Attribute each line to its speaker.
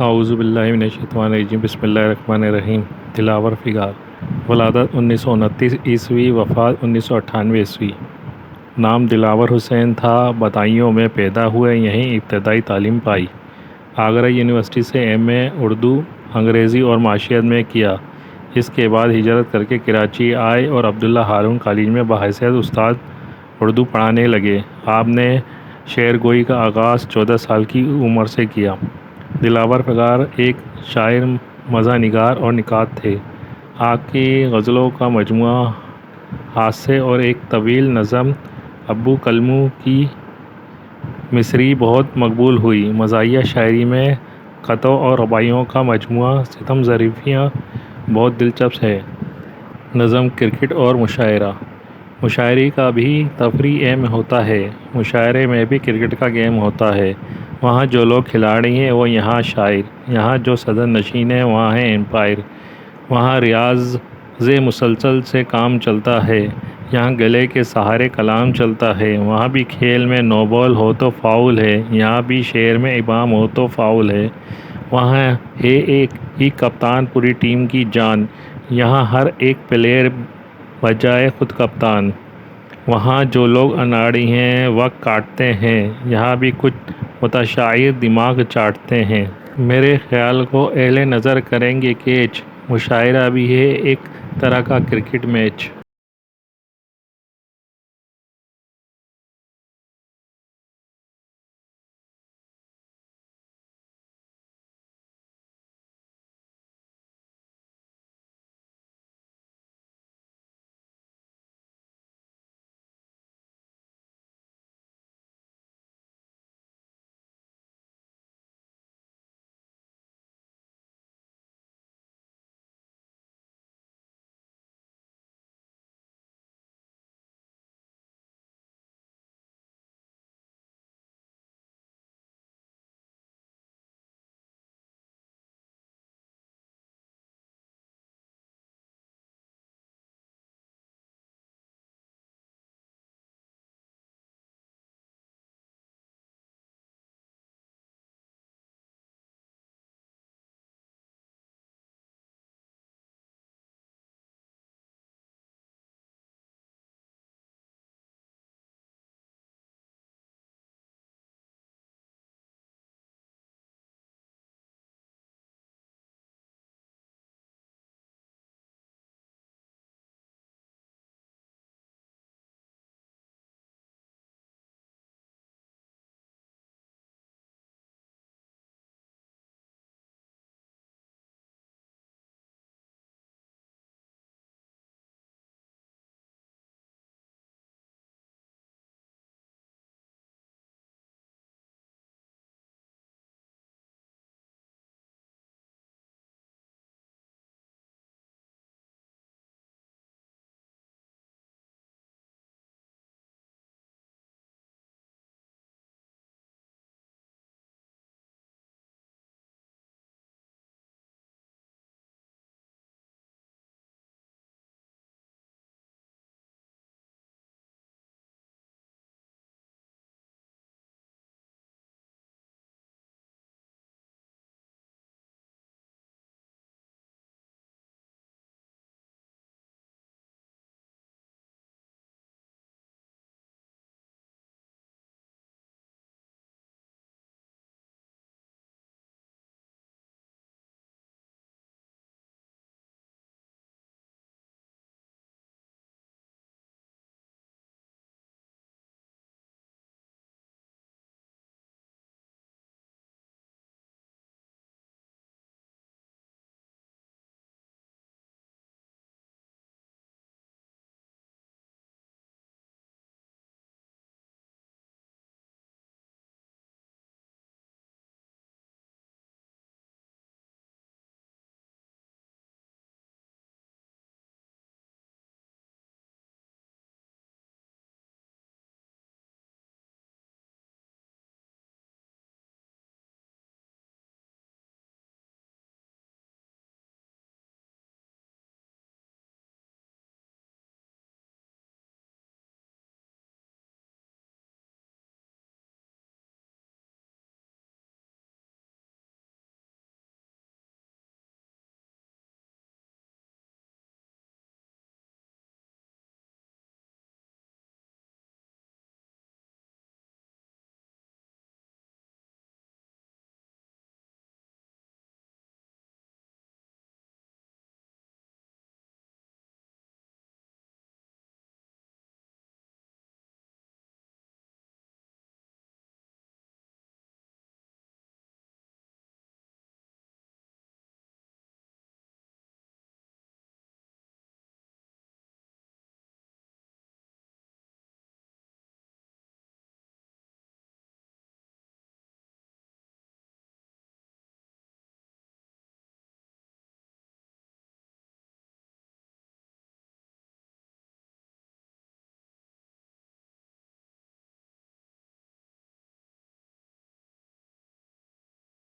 Speaker 1: اعوذ باللہ من الشیطان الرجیم بسم اللہ الرحمن الرحیم۔ دلاور فگار، ولادت 1929 وفات 1998 نام دلاور حسین تھا، بدایوں میں پیدا ہوئے، یہیں ابتدائی تعلیم پائی۔ آگرہ یونیورسٹی سے ایم اے اردو، انگریزی اور معاشیات میں کیا۔ اس کے بعد ہجرت کر کے کراچی آئے اور عبداللہ ہارون کالج میں بحیثیت استاد اردو پڑھانے لگے۔ آپ نے شعر گوئی کا آغاز 14 سال کی عمر سے کیا۔ دلاور فگار ایک شاعر، مزاح نگار اور نقاد تھے۔ آپ کی غزلوں کا مجموعہ حادثے اور ایک طویل نظم ابو کلموں کی مصری بہت مقبول ہوئی۔ مزاحیہ شاعری میں قطعوں اور رباعیوں کا مجموعہ ستم ظریفیاں بہت دلچسپ ہے۔ نظم، کرکٹ اور مشاعرہ۔ مشاعرے کا بھی تفریح میں ہوتا ہے، مشاعرے میں بھی کرکٹ کا گیم ہوتا ہے۔ وہاں جو لوگ کھلاڑی ہیں وہ یہاں شاعر، یہاں جو صدر نشین ہیں وہاں ہیں امپائر۔ وہاں ریاض مسلسل سے کام چلتا ہے، یہاں گلے کے سہارے کلام چلتا ہے۔ وہاں بھی کھیل میں نو بال ہو تو فاؤل ہے، یہاں بھی شعر میں ابہام ہو تو فاؤل ہے۔ وہاں ہے ایک ہی کپتان پوری ٹیم کی جان، یہاں ہر ایک پلیئر بجائے خود کپتان۔ وہاں جو لوگ اناڑی ہیں وقت کاٹتے ہیں، یہاں بھی کچھ متشائر دماغ چاٹتے ہیں۔ میرے خیال کو اہل نظر کریں گے کیچ، مشاعرہ بھی ہے ایک طرح کا کرکٹ میچ۔